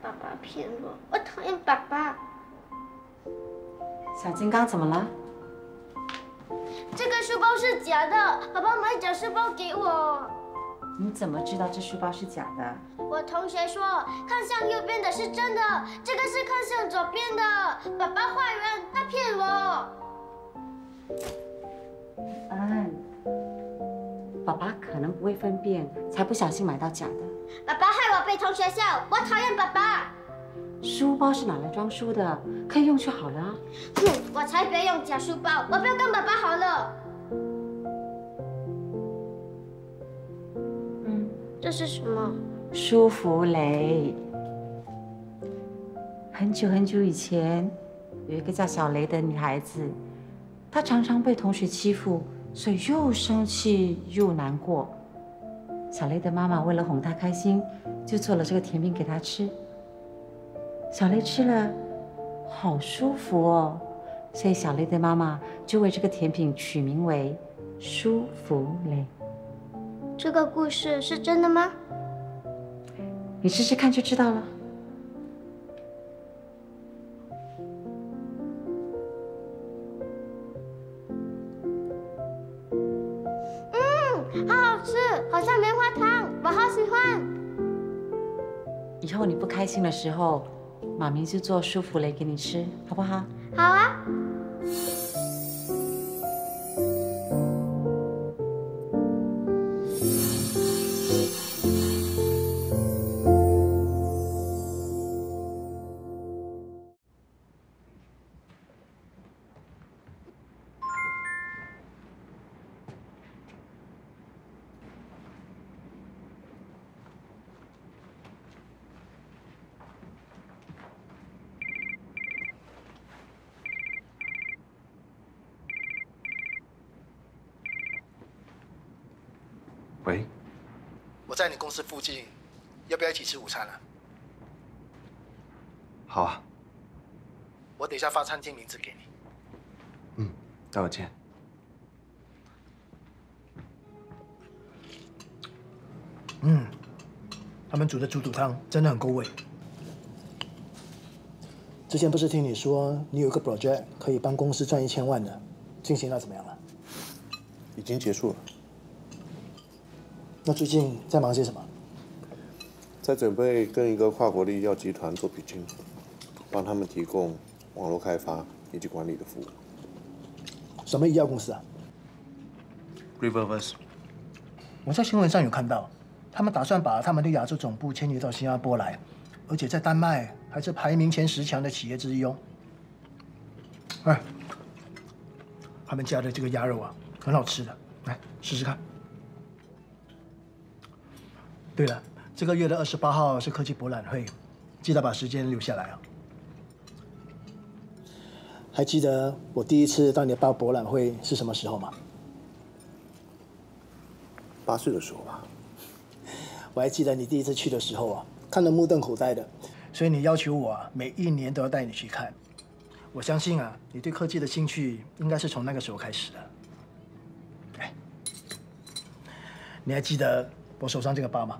爸爸骗我，我讨厌爸爸。小金刚怎么了？这个书包是假的，爸爸买假书包给我。你怎么知道这书包是假的？我同学说，看向右边的是真的，这个是看向左边的。爸爸坏人，他骗我。爸爸可能不会分辨，才不小心买到假的。爸爸害我被同学笑，我讨厌爸爸。书包是拿来装书的，可以用就好了啊。哼，我才不要用假书包，我不要跟爸爸好了。这是什么？舒芙蕾。很久很久以前，有一个叫小雷的女孩子，她常常被同学欺负，所以又生气又难过。小雷的妈妈为了哄她开心，就做了这个甜品给她吃。小雷吃了，好舒服哦，所以小雷的妈妈就为这个甜品取名为舒芙蕾。这个故事是真的吗？你试试看就知道了。好好吃，好像棉花糖，我好喜欢。以后你不开心的时候，妈咪就做舒芙蕾给你吃，好不好？好啊。喂，我在你公司附近，要不要一起吃午餐啊？好啊。我等一下发餐厅名字给你。待会见。他们煮的猪肚汤真的很够味。之前不是听你说你有个 project 可以帮公司赚1000万的，进行到怎么样了？已经结束了。那最近在忙些什么？在准备跟一个跨国的医药集团做比拼，帮他们提供网络开发以及管理的服务。什么医药公司啊 ？Riververse。我在新闻上有看到，他们打算把他们的亚洲总部迁移到新加坡来，而且在丹麦还是排名前10强的企业之一哦。哎，他们家的这个鸭肉啊，很好吃的，来试试看。对了，这个月的28号是科技博览会，记得把时间留下来啊。还记得我第一次到你的报博览会是什么时候吗？8岁的时候吧。我还记得你第一次去的时候啊，看得目瞪口呆的，所以你要求我啊，每1年都要带你去看。我相信啊，你对科技的兴趣应该是从那个时候开始的。哎，你还记得我手上这个疤吗？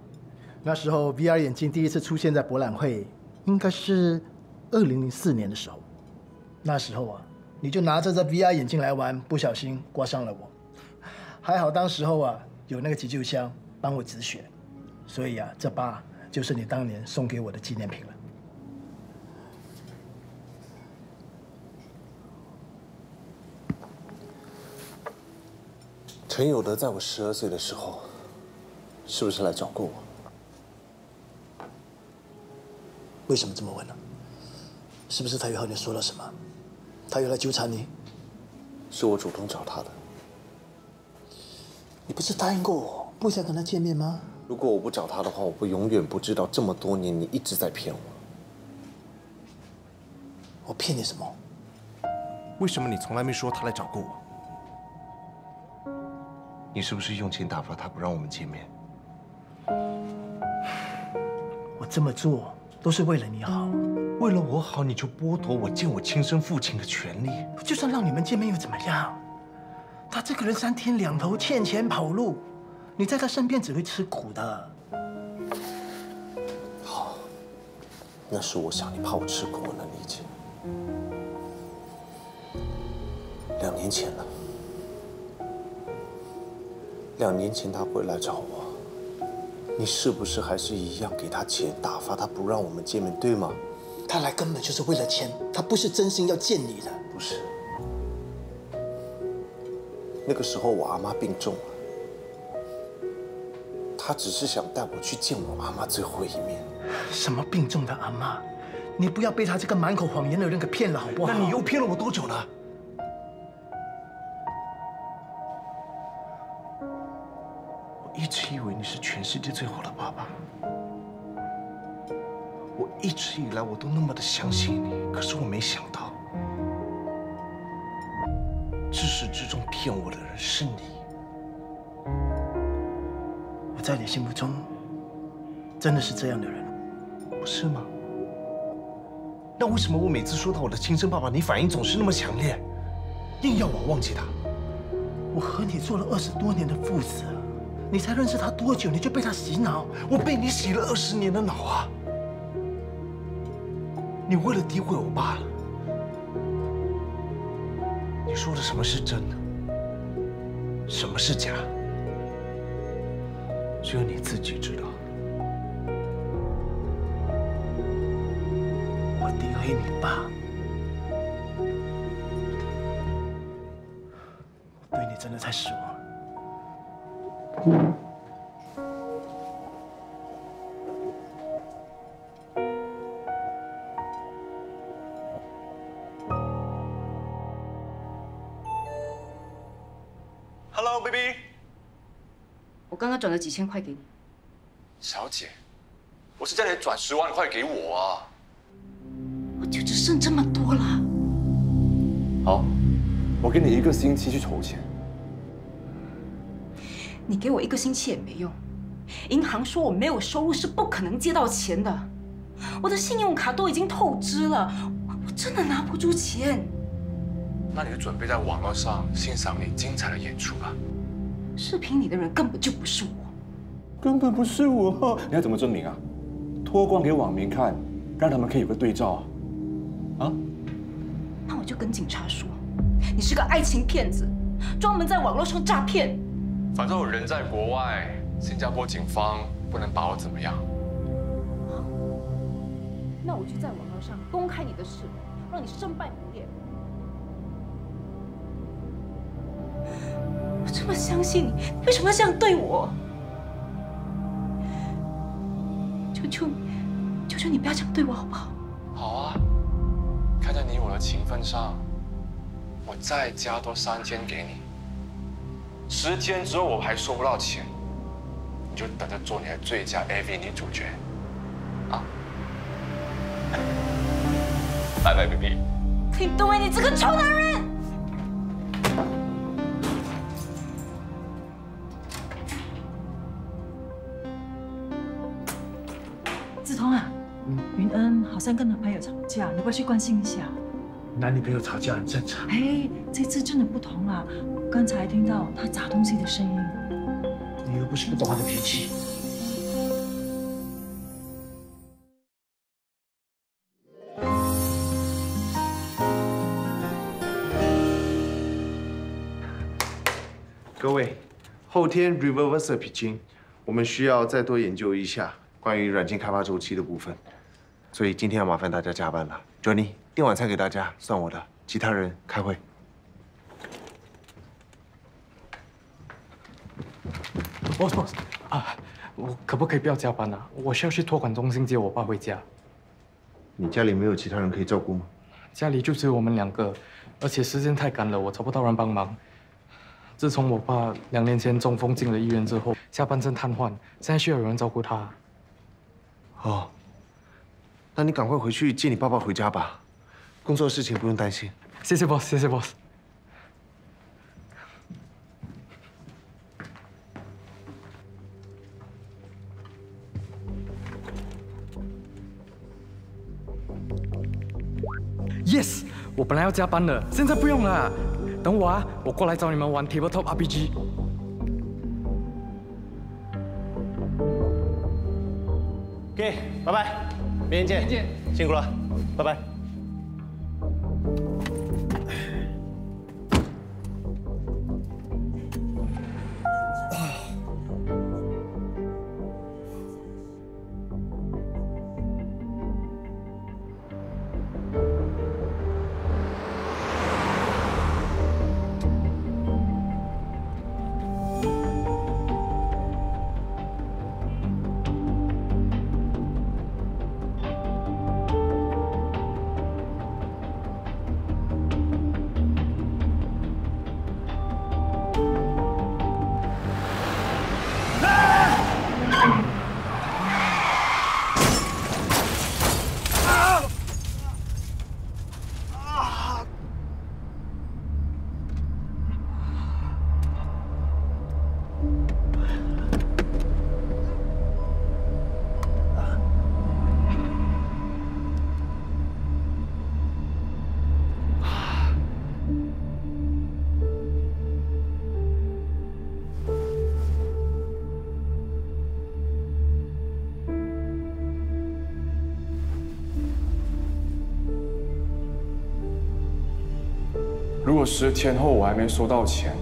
那时候 VR 眼镜第一次出现在博览会，应该是2004年的时候。那时候啊，你就拿着这 VR 眼镜来玩，不小心刮伤了我。还好当时候啊，有那个急救箱帮我止血，所以啊，这疤就是你当年送给我的纪念品了。陈有德在我12岁的时候，是不是来找过我？为什么这么问呢？是不是他又和你说了什么？他又来纠缠你？是我主动找他的。你不是答应过我不想跟他见面吗？如果我不找他的话，我会永远不知道这么多年你一直在骗我。我骗你什么？为什么你从来没说他来找过我？你是不是用钱打发他，不让我们见面？我这么做都是为了你好。为了我好，你就剥夺我见我亲生父亲的权利？就算让你们见面又怎么样？他这个人3天2头，欠钱跑路，你在他身边只会吃苦的。好，那是我想你怕我吃苦，我能理解。2年前了，2年前他回来找我，你是不是还是一样给他钱打发他，不让我们见面，对吗？他来根本就是为了钱，他不是真心要见你的。不是，那个时候我阿妈病重了，他只是想带我去见我阿妈最后一面。什么病重的阿妈？你不要被他这个满口谎言的人给骗了，好不好？那你又骗了我多久了？我一直以为你是全世界最好的爸爸，我一直以来我都那么的相信你，可是我没想到，至始至终骗我的人是你。我在你心目中真的是这样的人，不是吗？那为什么我每次说到我的亲生爸爸，你反应总是那么强烈，硬要我忘记他？我和你做了20多年的父子，你才认识他多久，你就被他洗脑？我被你洗了20年的脑啊！你为了诋毁我爸了，你说的什么是真的，什么是假，只有你自己知道。我诋毁你爸，我对你真的太失望了。Hello, baby。我刚刚转了几千块给你。小姐，我是叫你转10万块给我啊。我就只剩这么多了。好，我给你1个星期去筹钱。你给我1个星期也没用，银行说我没有收入是不可能借到钱的。我的信用卡都已经透支了，我真的拿不出钱。那你就准备在网络上欣赏你精彩的演出吧。视频里的人根本就不是我。根本不是我，你要怎么证明啊？脱光给网民看，让他们可以有个对照啊！啊？那我就跟警察说，你是个爱情骗子，专门在网络上诈骗。反正我人在国外，新加坡警方不能把我怎么样。好，那我就在网络上公开你的事，让你身败名裂。我这么相信你，你为什么要这样对我？求求你不要这样对我好不好？好啊，看在你我的情分上，我再加多3天给你。10天之后我还收不到钱，你就等着做你的最佳 AV 女主角，啊！拜拜 ，baby。林东伟，你这个臭男人！志彤啊，云恩好像跟男朋友吵架，你不要去关心一下？男女朋友吵架很正常。哎，这次真的不同啦，刚才听到他砸东西的声音。你又不是不懂他的脾气。各位，后天 Reverse Pitching， 我们需要再多研究一下关于软件开发周期的部分，所以今天要麻烦大家加班了。Johnny， 订晚餐给大家，算我的，其他人开会。boss 啊，我可不可以不要加班啊？我需要去托管中心接我爸回家。你家里没有其他人可以照顾吗？家里就只有我们2个，而且时间太赶了，我找不到人帮忙。自从我爸2年前中风进了医院之后，下半身瘫痪，现在需要有人照顾他。哦，那你赶快回去接你爸爸回家吧，工作的事情不用担心。谢谢 boss， 谢谢 boss。Yes， 我本来要加班的，现在不用了。等我啊，我过来找你们玩 Tabletop RPG。OK， 拜拜。明天见，辛苦了，拜拜。如果10天后我还没收到钱，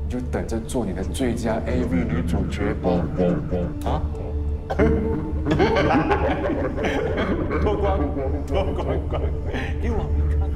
你就等着做你的最佳 AV 女主角吧！啊！脱光，给我们看。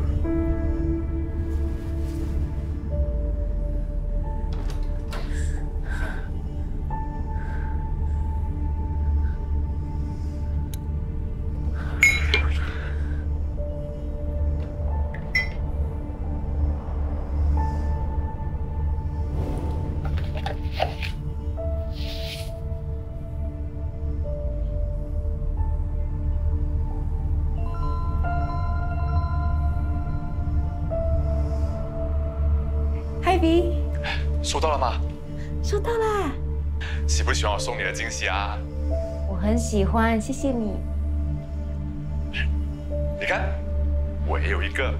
收到了吗？收到啦。喜不喜欢我送你的惊喜啊？我很喜欢，谢谢你。你看，我也有一个。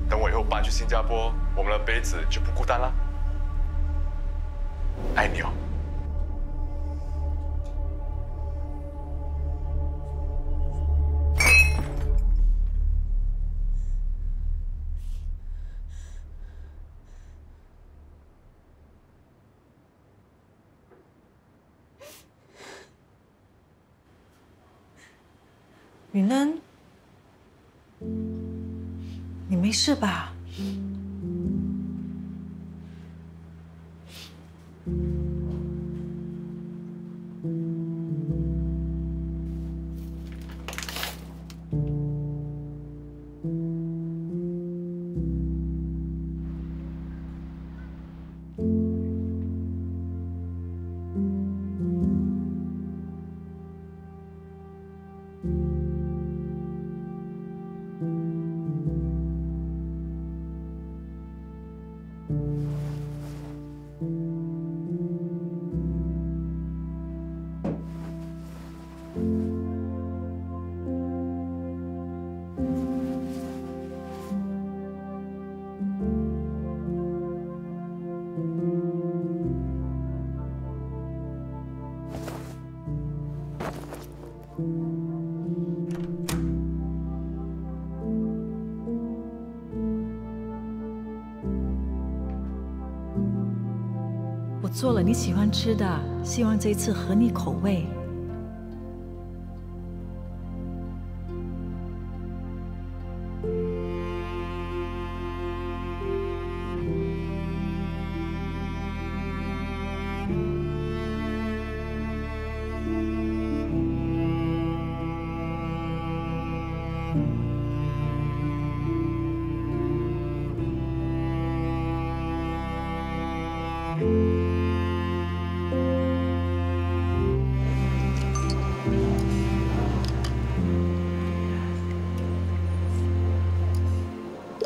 等我以后搬去新加坡，我们的杯子就不孤单了。爱你哦。允恩，你没事吧？我做了你喜欢吃的，希望这一次合你口味。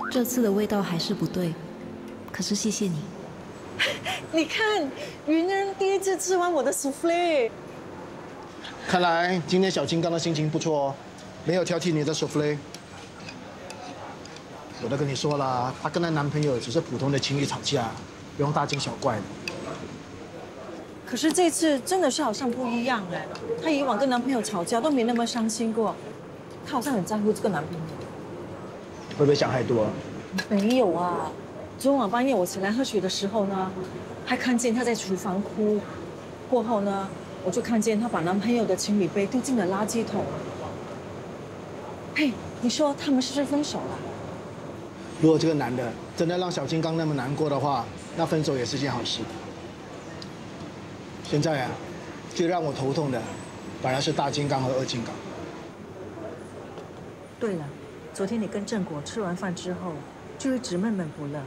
这次的味道还是不对，可是谢谢你。你看，云恩第一次吃完我的 soufflé。看来今天小金刚的心情不错哦，没有挑剔你的 soufflé。我都跟你说了，她跟她男朋友只是普通的情侣吵架，不用大惊小怪的。可是这次真的是好像不一样哎，她以往跟男朋友吵架都没那么伤心过，她好像很在乎这个男朋友。会不会想太多啊？没有啊，昨晚半夜我起来喝水的时候呢，还看见她在厨房哭，过后呢，我就看见她把男朋友的情侣杯丢进了垃圾桶。嘿，你说他们是不是分手了？如果这个男的真的让小金刚那么难过的话，那分手也是件好事。现在啊，最让我头痛的，反而是大金刚和二金刚。对了，昨天你跟正果吃完饭之后，就一直闷闷不乐，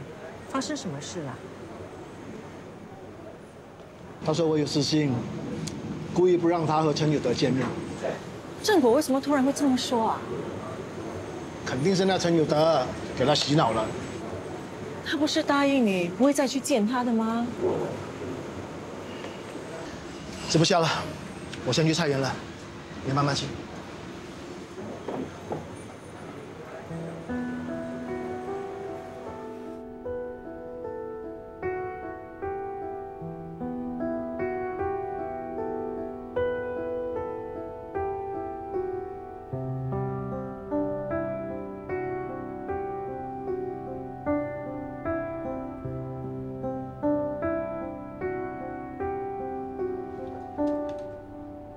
发生什么事了？他说我有私心，故意不让他和陈有德见面。正果为什么突然会这么说啊？肯定是那陈有德给他洗脑了。他不是答应你不会再去见他的吗？吃不下了，我先去菜园了，你慢慢吃。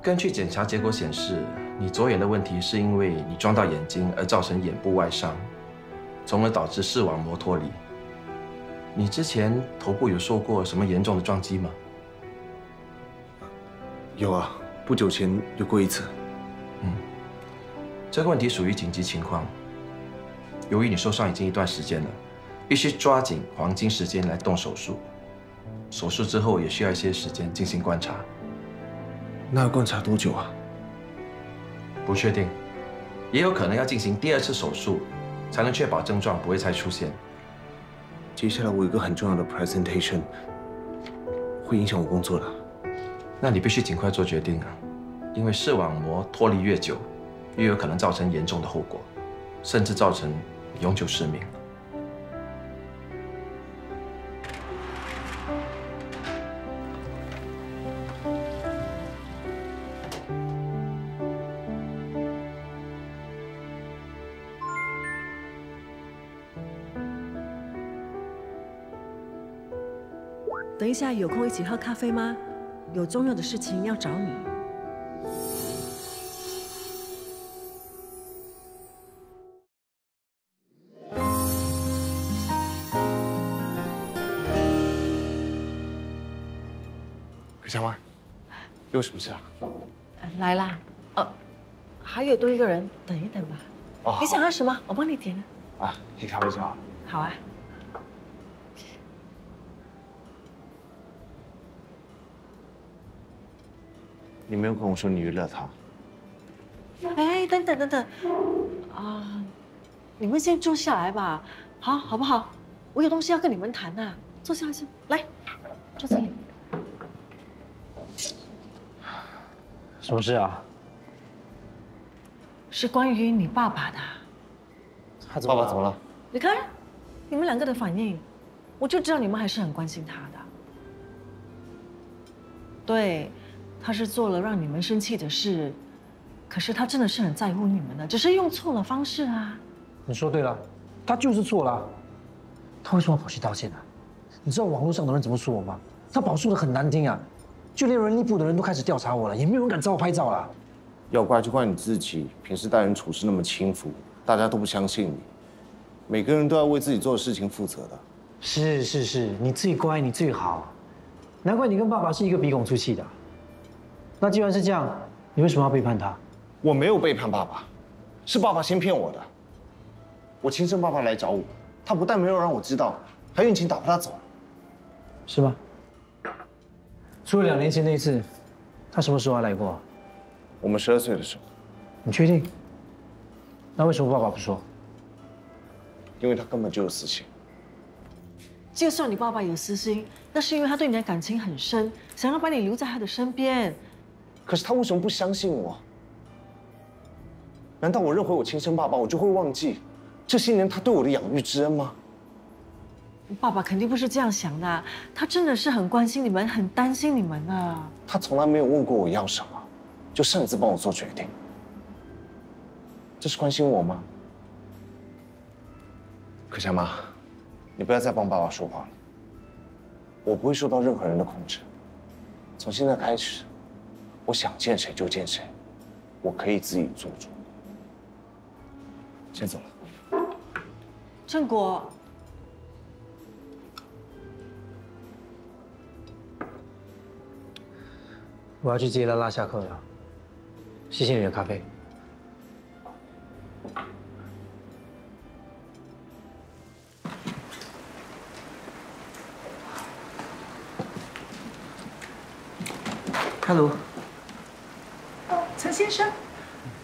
根据检查结果显示，你左眼的问题是因为你撞到眼睛而造成眼部外伤，从而导致视网膜脱离。你之前头部有受过什么严重的撞击吗？有啊，不久前有过一次。这个问题属于紧急情况。由于你受伤已经一段时间了，必须抓紧黄金时间来动手术。手术之后也需要一些时间进行观察。那要观察多久啊？不确定，也有可能要进行第二次手术，才能确保症状不会再出现。接下来我有一个很重要的 presentation， 会影响我工作的。那你必须尽快做决定啊，因为视网膜脱离越久，越有可能造成严重的后果，甚至造成永久失明。等一下有空一起喝咖啡吗？有重要的事情要找你。可香花，有什么事啊？来啦，还有多一个人，等一等吧。哦，你想喝什么？我帮你点。啊，黑咖啡就好。好啊。你没有跟我说你娱乐他。哎，等等啊，你们先坐下来吧，好不好？我有东西要跟你们谈呐，坐下来先，来，坐这里。什么事啊？是关于你爸爸的。爸爸怎么了？你看，你们两个的反应，我就知道你们还是很关心他的。对。他是做了让你们生气的事，可是他真的是很在乎你们的，只是用错了方式啊。你说对了，他就是错了。他为什么要跑去道歉呢？你知道网络上的人怎么说我吗？他跑述的很难听啊，就连人力部的人都开始调查我了，也没有人敢找我拍照了。要怪就怪你自己，平时待人处事那么轻浮，大家都不相信你。每个人都要为自己做的事情负责的。是，你最乖，你最好，难怪你跟爸爸是一个鼻孔出气的。那既然是这样，你为什么要背叛他？我没有背叛爸爸，是爸爸先骗我的。我亲生爸爸来找我，他不但没有让我知道，还用钱打发他走。是吗？除了2年前那一次，他什么时候还来过？我们12岁的时候。你确定？那为什么爸爸不说？因为他根本就有私心。就算你爸爸有私心，那是因为他对你的感情很深，想要把你留在他的身边。可是他为什么不相信我？难道我认回我亲生爸爸，我就会忘记这些年他对我的养育之恩吗？爸爸肯定不是这样想的，他真的是很关心你们，很担心你们啊。他从来没有问过我要什么，就擅自帮我做决定，这是关心我吗？可夏妈，你不要再帮爸爸说话了。我不会受到任何人的控制。从现在开始，我想见谁就见谁，我可以自己做主。先走了。正果。 我要去接拉拉下课了，谢谢你的咖啡。Hello。哦，陈先生，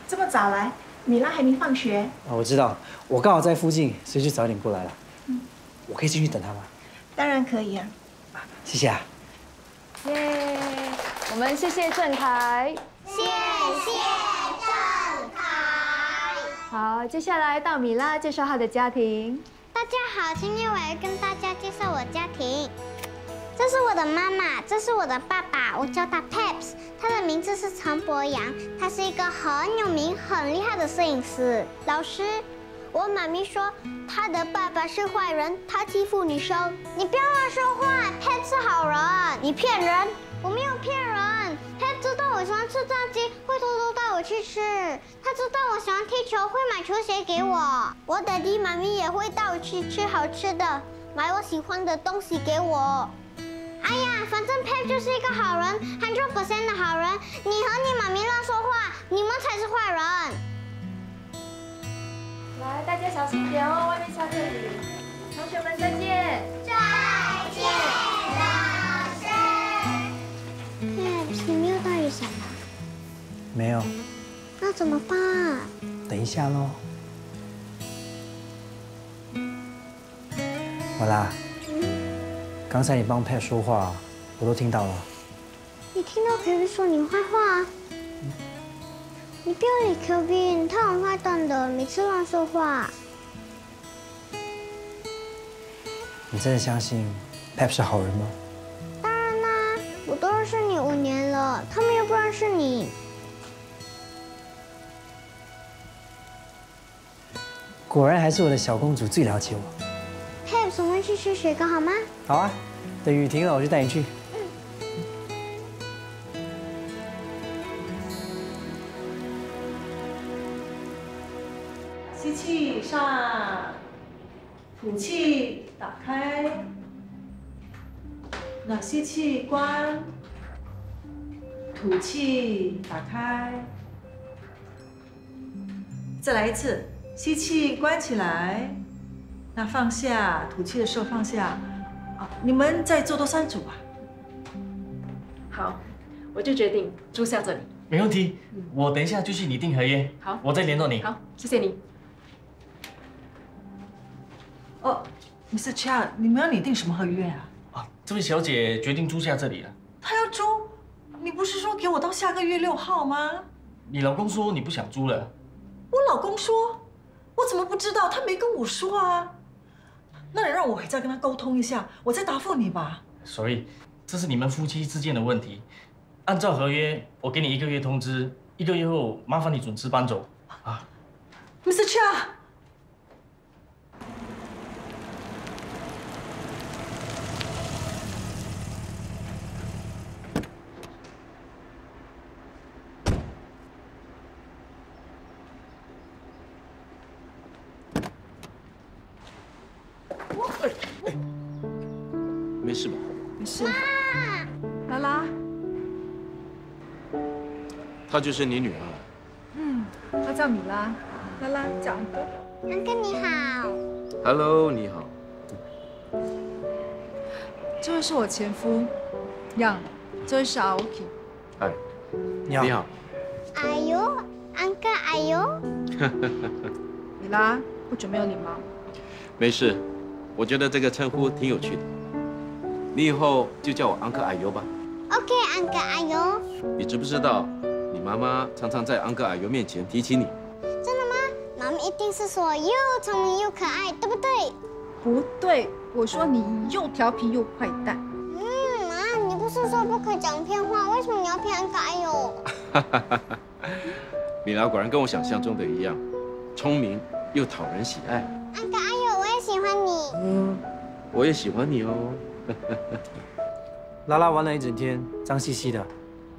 这么早来，米拉还没放学。哦，我知道，我刚好在附近，所以就早点过来了。我可以进去等他吗？当然可以啊。谢谢啊。耶！我们谢谢郑凯，谢谢郑凯。好，接下来到米拉介绍她的家庭。大家好，今天我要跟大家介绍我家庭。这是我的妈妈，这是我的爸爸，我叫他 Peps， 他的名字是陈博洋，他是一个很有名、很厉害的摄影师。老师，我妈咪说他的爸爸是坏人，他欺负女生。你不要乱说话 ，Peps 是好人，你骗人。 我没有骗人 ，Pep 知道我喜欢吃炸鸡，会偷偷带我去吃。他知道我喜欢踢球，会买球鞋给我。我爹地妈咪也会带我去吃好吃的，买我喜欢的东西给我。哎呀，反正 Pep 就是一个好人，100% 的好人。你和你妈咪乱说话，你们才是坏人。来，大家小心点哦，外面下着雨。同学们再见。再见。 你没有带雨伞吗？没有。那怎么办？等一下喽。好啦。刚才你帮 Pep 说话，我都听到了。你听到 Kevin 说你坏话？你不要理 Kevin， 他很坏蛋的，每次乱说话。你真的相信 Pep 是好人吗？ 我都认识你5年了，他们又不认识你。果然还是我的小公主最了解我。Pep， 我们去吃雪糕好吗？好啊，等雨停了我就带你去。吸气上，吐气打开。 那吸气关，吐气打开，再来一次，吸气关起来，那放下，吐气的时候放下。啊，你们再做多3组吧。好，我就决定住下这里。没问题，我等一下就去拟定合约。好，我再联络你。好，谢谢你。哦 ，Mr. Chia， 你们要拟定什么合约啊？ 这位小姐决定租下这里了。她要租？你不是说给我到下个月6号吗？你老公说你不想租了。我老公说，我怎么不知道？他没跟我说啊。那你让我回家跟他沟通一下，我再答复你吧。Sorry， 这是你们夫妻之间的问题。按照合约，我给你1个月通知，1个月后麻烦你准时搬走。啊 ，Mr. Chia。 没事吧？没事。拉拉，她就是你女儿。嗯，她叫米拉，拉拉叫安哥。安哥你好。Hello， 你好。这位是我前夫，杨，这位是阿 Oki。嗨，你好。你好。哎呦，安哥，哎呦。米拉，不准没有礼貌。没事，我觉得这个称呼挺有趣的。你以后就叫我安哥阿尤吧。OK， 安哥阿尤。你知不知道，你妈妈常常在安哥阿尤面前提起你？真的吗？妈妈一定是说又聪明又可爱，对不对？不对，我说你又调皮又坏蛋。妈，你不是说不可以讲骗话，为什么你要骗安哥阿友？米拉果然跟我想象中的一样，聪明又讨人喜爱。安哥阿友，我也喜欢你。我也喜欢你哦。拉拉玩了一整天，脏兮兮的，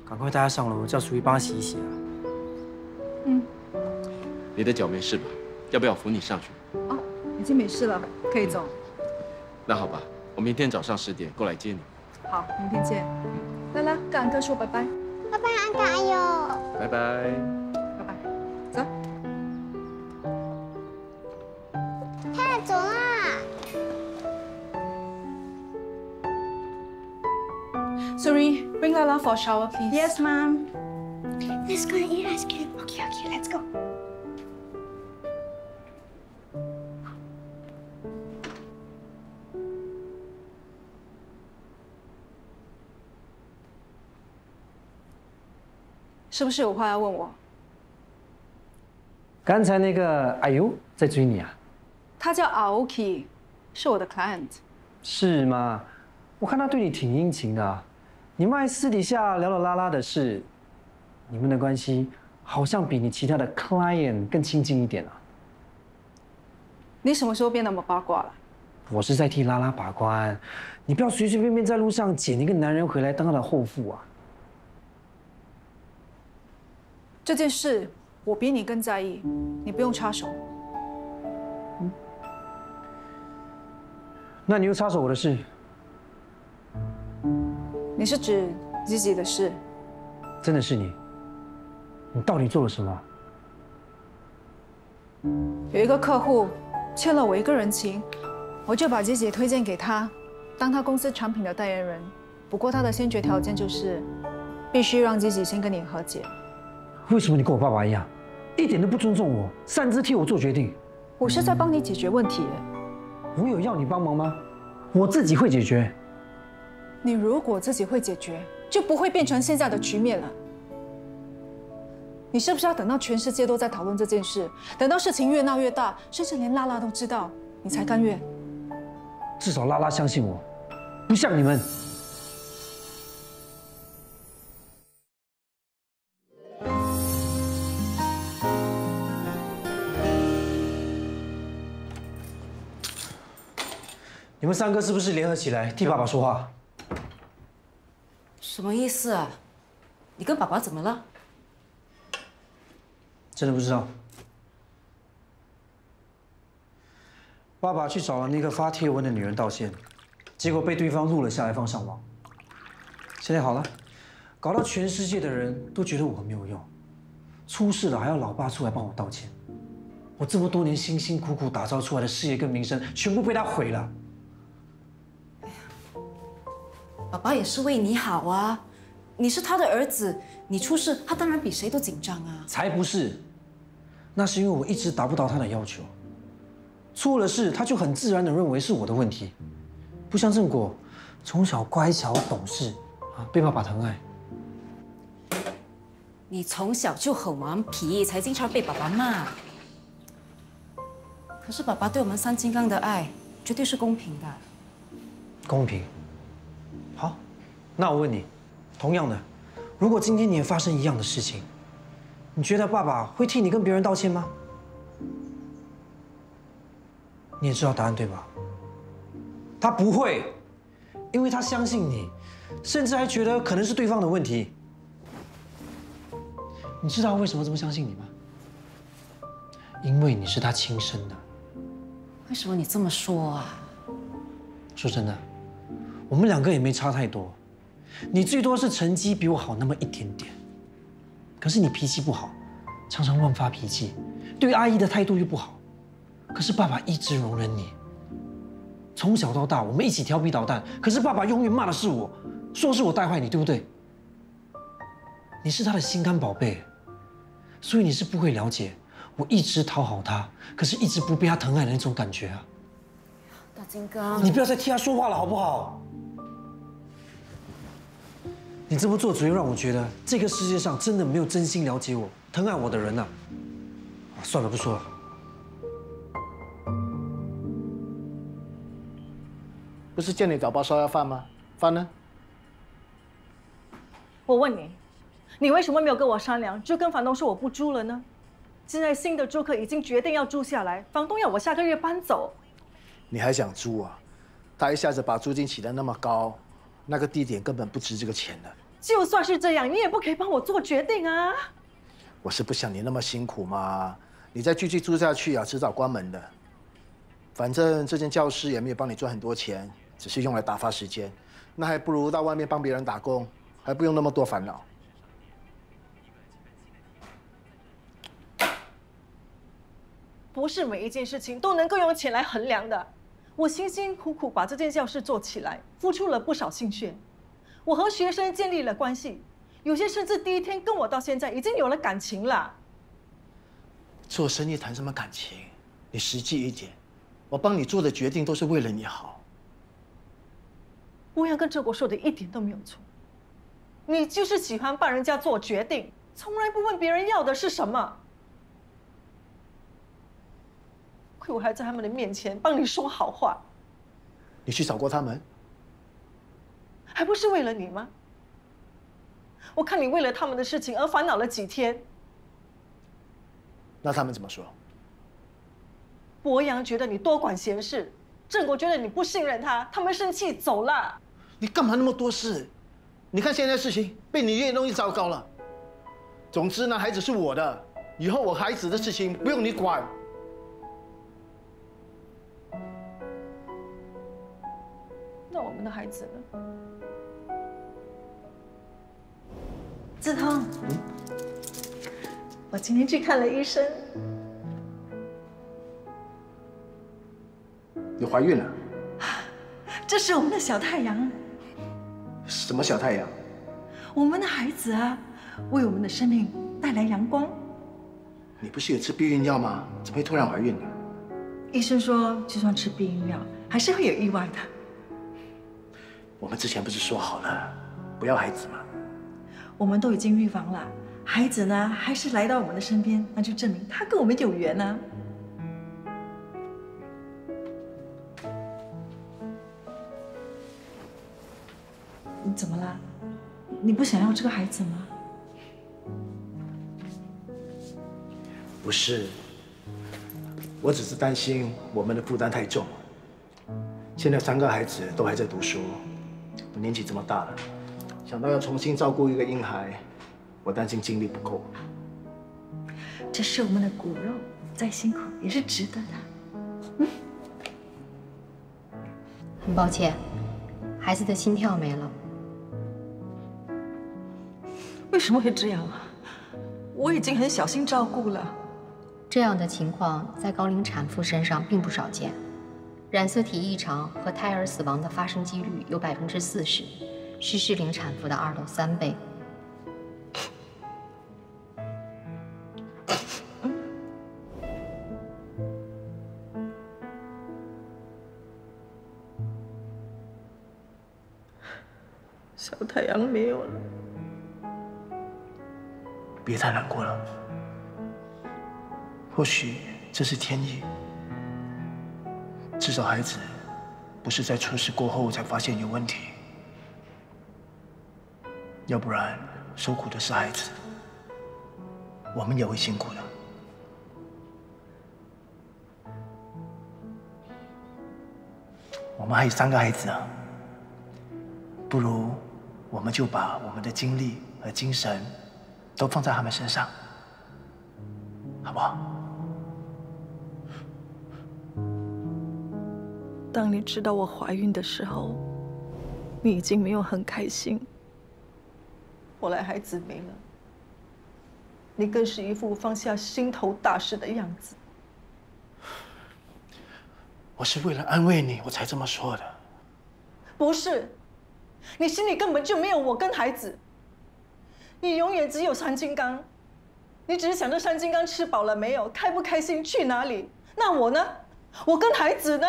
赶快带她上楼，叫淑仪帮她洗一洗啊。你的脚没事吧？要不要扶你上去？哦，已经没事了，可以走。那好吧，我明天早上10点过来接你。好，明天见。拉拉，跟安哥说拜拜。拜拜，安哥阿友。拜拜。拜拜。走。太走啦。Sorry, bring Lala for a shower, please. Yes, ma'am. Let's go and eat ice cream. Okay, let's go. 是不是有话要问我？刚才那个哎呦在追你啊？他叫 Aoki， 是我的 client。是吗？我看他对你挺殷勤的啊。你们还私底下聊了拉拉的事，你们的关系好像比你其他的 client 更亲近一点啊。你什么时候变那么八卦了？我是在替拉拉把关，你不要随随便便在路上捡一个男人回来当他的后父啊。这件事我比你更在意，你不用插手。那你又插手我的事？你是指自己的事？真的是你？你到底做了什么？有一个客户欠了我一个人情，我就把姐姐推荐给他，当他公司产品的代言人。不过他的先决条件就是，必须让姐姐先跟你和解。为什么你跟我爸爸一样，一点都不尊重我，擅自替我做决定？我是在帮你解决问题。我有要你帮忙吗？我自己会解决。你如果自己会解决，就不会变成现在的局面了。你是不是要等到全世界都在讨论这件事，等到事情越闹越大，甚至连拉拉都知道，你才甘愿？至少拉拉相信我，不像你们。你们三个是不是联合起来替爸爸说话？什么意思啊？你跟爸爸怎么了？真的不知道。爸爸去找了那个发帖文的女人道歉，结果被对方录了下来放上网。现在好了，搞到全世界的人都觉得我没有用，出事了还要老爸出来帮我道歉。我这么多年辛辛苦苦打造出来的事业跟名声，全部被他毁了。爸爸也是为你好啊，你是他的儿子，你出事，他当然比谁都紧张啊。才不是，那是因为我一直达不到他的要求，出了事他就很自然地认为是我的问题，不像正果，从小乖巧懂事啊，被爸爸疼爱。你从小就很顽皮，才经常被爸爸骂。可是爸爸对我们三金刚的爱，绝对是公平的。公平。好，那我问你，同样的，如果今天你也发生一样的事情，你觉得爸爸会替你跟别人道歉吗？你也知道答案对吧？他不会，因为他相信你，甚至还觉得可能是对方的问题。你知道为什么这么相信你吗？因为你是他亲生的。为什么你这么说啊？说真的，我们两个也没差太多，你最多是成绩比我好那么一点点。可是你脾气不好，常常乱发脾气，对阿姨的态度又不好。可是爸爸一直容忍你，从小到大我们一起调皮捣蛋，可是爸爸永远骂的是我，说是我带坏你，对不对？你是他的心肝宝贝，所以你是不会了解我一直讨好他，可是一直不被他疼爱的那种感觉啊。大金刚，你不要再替他说话了，好不好？你这么做只会让我觉得这个世界上真的没有真心了解我、疼爱我的人啊！算了，不说了。不是叫你找包烧鸭饭吗？饭呢？我问你，你为什么没有跟我商量，就跟房东说我不租了呢？现在新的租客已经决定要住下来，房东要我下个月搬走。你还想租啊？他一下子把租金起得那么高，那个地点根本不值这个钱的。就算是这样，你也不可以帮我做决定啊！我是不想你那么辛苦嘛，你再继续租下去啊，迟早关门的。反正这间教室也没有帮你赚很多钱，只是用来打发时间，那还不如到外面帮别人打工，还不用那么多烦恼。不是每一件事情都能够用钱来衡量的。我辛辛苦苦把这间教室做起来，付出了不少心血。我和学生建立了关系，有些甚至第一天跟我到现在已经有了感情了。做生意谈什么感情？你实际一点，我帮你做的决定都是为了你好。欧阳跟郑国说的一点都没有错，你就是喜欢帮人家做决定，从来不问别人要的是什么。亏我还在他们的面前帮你说好话。你去找过他们？还不是为了你吗？我看你为了他们的事情而烦恼了几天。那他们怎么说？博洋觉得你多管闲事，郑国觉得你不信任他，他们生气走了。你干嘛那么多事？你看现在事情被你越弄越糟糕了。总之呢，孩子是我的，以后我孩子的事情不用你管。那我们的孩子呢？志通，我今天去看了医生，你怀孕了？这是我们的小太阳。什么小太阳？我们的孩子啊，为我们的生命带来阳光。你不是有吃避孕药吗？怎么会突然怀孕呢？医生说，就算吃避孕药，还是会有意外的。我们之前不是说好了不要孩子吗？我们都已经预防了，孩子呢还是来到我们的身边，那就证明他跟我们有缘啊。你怎么了？你不想要这个孩子吗？不是，我只是担心我们的负担太重。现在3个孩子都还在读书，我年纪这么大了，想到要重新照顾一个婴孩，我担心精力不够。这是我们的骨肉，再辛苦也是值得的。很抱歉，孩子的心跳没了。为什么会这样啊？我已经很小心照顾了。这样的情况在高龄产妇身上并不少见，染色体异常和胎儿死亡的发生几率有40%，是适龄产妇的2到3倍。小太阳没有了，别太难过了。或许这是天意，至少孩子不是在出事过后才发现有问题，要不然受苦的是孩子，我们也会辛苦的。我们还有3个孩子啊，不如我们就把我们的精力和精神都放在他们身上，好不好？当你知道我怀孕的时候，你已经没有很开心。后来孩子没了，你更是一副放下心头大事的样子。我是为了安慰你，我才这么说的。不是，你心里根本就没有我跟孩子，你永远只有山金刚，你只是想着山金刚吃饱了没有，开不开心，去哪里？那我呢？我跟孩子呢？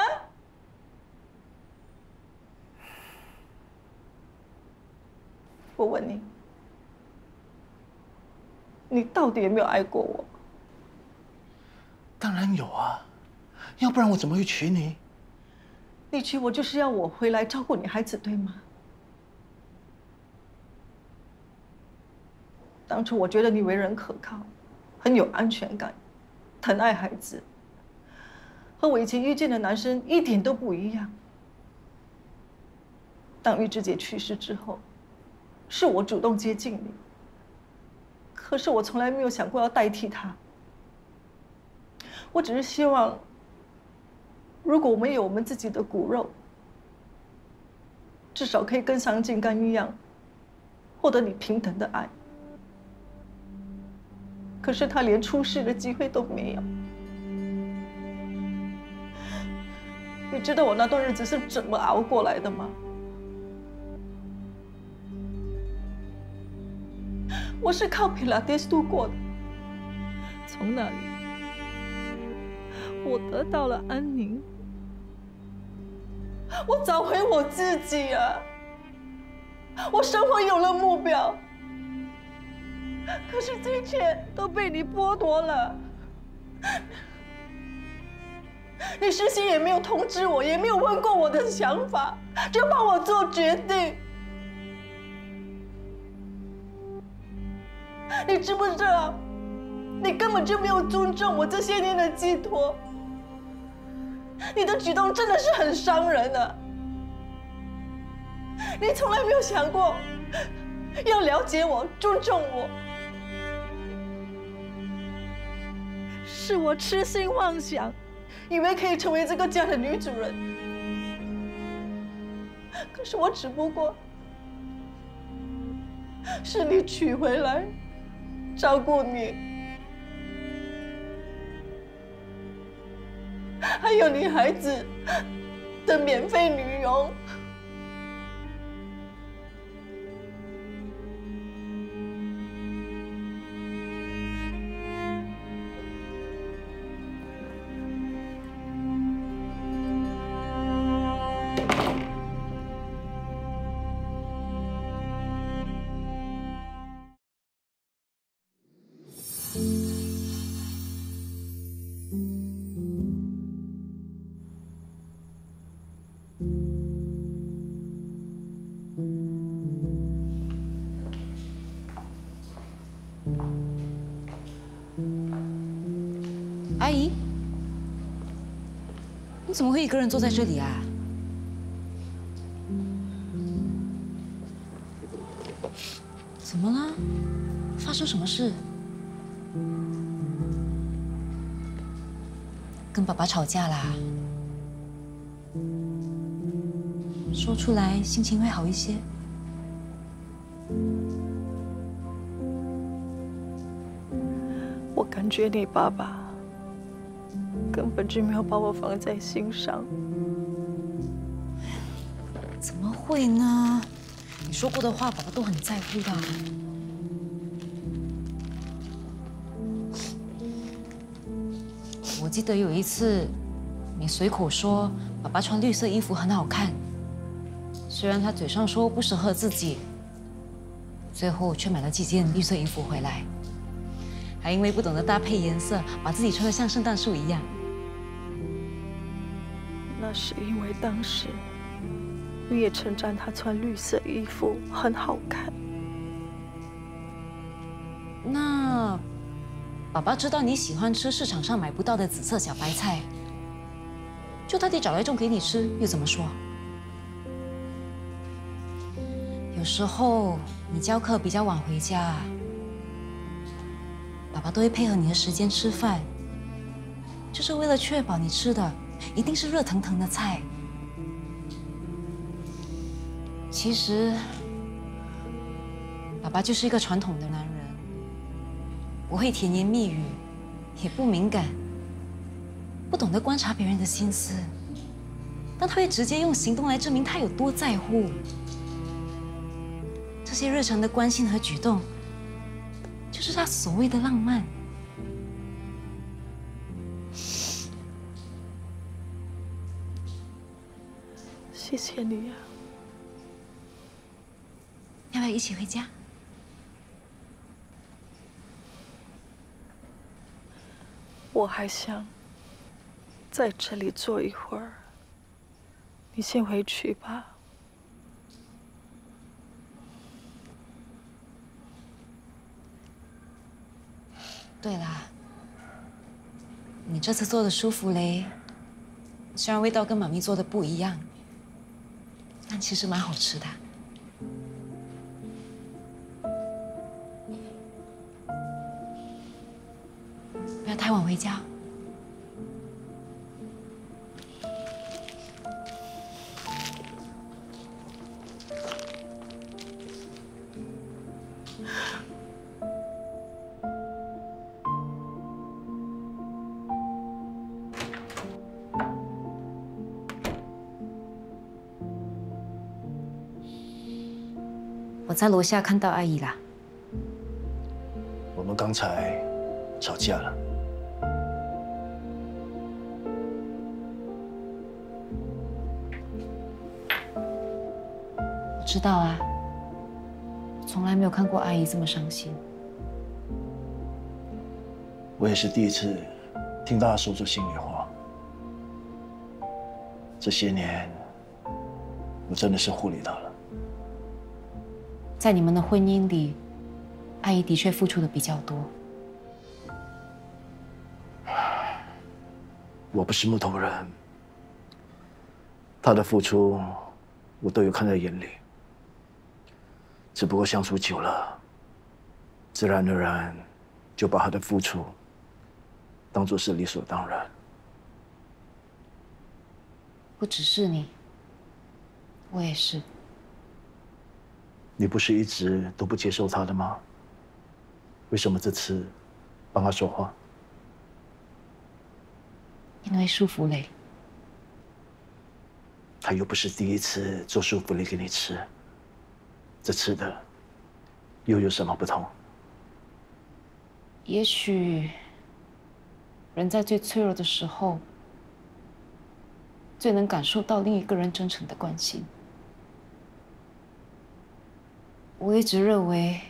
我问你，你到底有没有爱过我？当然有啊，要不然我怎么会娶你？你娶我就是要我回来照顾你孩子，对吗？当初我觉得你为人可靠，很有安全感，疼爱孩子，和我以前遇见的男生一点都不一样。当玉芝姐去世之后，是我主动接近你，可是我从来没有想过要代替她。我只是希望，如果我们有我们自己的骨肉，至少可以跟桑静干一样，获得你平等的爱。可是他连出世的机会都没有。你知道我那段日子是怎么熬过来的吗？我是靠皮拉蒂斯度过的，从那里我得到了安宁，我找回我自己啊，我生活有了目标。可是这一切都被你剥夺了，你事先也没有通知我，也没有问过我的想法，就帮我做决定。你知不知道，你根本就没有尊重我这些年的寄托，你的举动真的是很伤人的。你从来没有想过要了解我、尊重我。是我痴心妄想，以为可以成为这个家的女主人。可是我只不过是你娶回来照顾你，还有你孩子的免费女佣。阿姨，你怎么会一个人坐在这里啊？怎么了？发生什么事？跟爸爸吵架啦？说出来心情会好一些。我感觉你爸爸根本就没有把我放在心上。怎么会呢？你说过的话，爸爸都很在乎的。我记得有一次，你随口说爸爸穿绿色衣服很好看，虽然他嘴上说不适合自己，最后却买了几件绿色衣服回来，还因为不懂得搭配颜色，把自己穿得像圣诞树一样。那是因为当时你也称赞他穿绿色衣服很好看。那爸爸知道你喜欢吃市场上买不到的紫色小白菜，就特地找来种给你吃，又怎么说？有时候你教课比较晚回家，爸爸都会配合你的时间吃饭，就是为了确保你吃的一定是热腾腾的菜。其实，爸爸就是一个传统的男人，不会甜言蜜语，也不敏感，不懂得观察别人的心思，但他会直接用行动来证明他有多在乎。这些日常的关心和举动，就是他所谓的浪漫。谢谢你啊。要不要一起回家？我还想在这里坐一会儿，你先回去吧。对啦，你这次做的舒芙蕾，虽然味道跟妈咪做的不一样，但其实蛮好吃的。不要太晚回家。 我在楼下看到阿姨啦。我们刚才吵架了。我知道啊，从来没有看过阿姨这么伤心。我也是第一次听到她说出心里话。这些年，我真的是忽略她了。 在你们的婚姻里，阿姨的确付出的比较多。我不是木头人，她的付出我都有看在眼里。只不过相处久了，自然而然就把她的付出当作是理所当然。不只是你，我也是。 你不是一直都不接受他的吗？为什么这次帮他说话？因为舒芙蕾。他又不是第一次做舒芙蕾给你吃，这次的又有什么不同？也许人在最脆弱的时候，最能感受到另一个人真诚的关心。 我一直认为，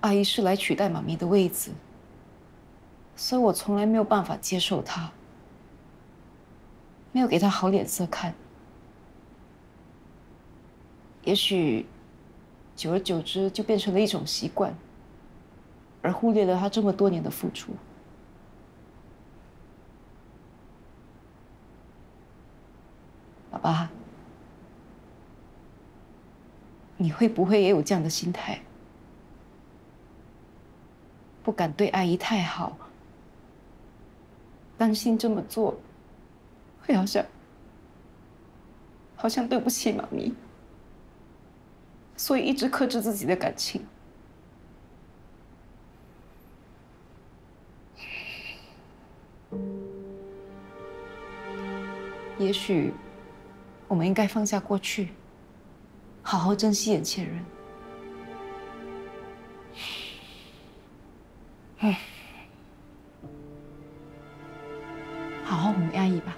阿姨是来取代妈咪的位子，所以我从来没有办法接受她，没有给她好脸色看。也许，久而久之就变成了一种习惯，而忽略了她这么多年的付出。爸爸。 你会不会也有这样的心态？不敢对阿姨太好，担心这么做会好像对不起妈咪，所以一直克制自己的感情。也许我们应该放下过去。 好好珍惜眼前人。好好哄阿姨吧。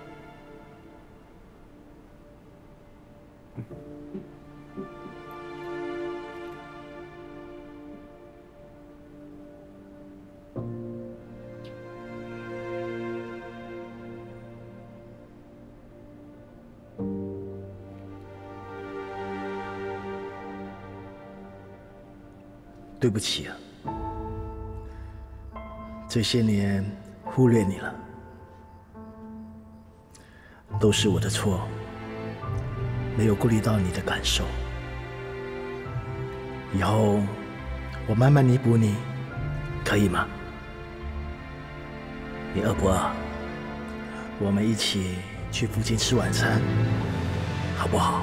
对不起啊，这些年忽略你了，都是我的错，没有顾虑到你的感受。以后我慢慢弥补你，可以吗？你饿不饿？我们一起去附近吃晚餐，好不好？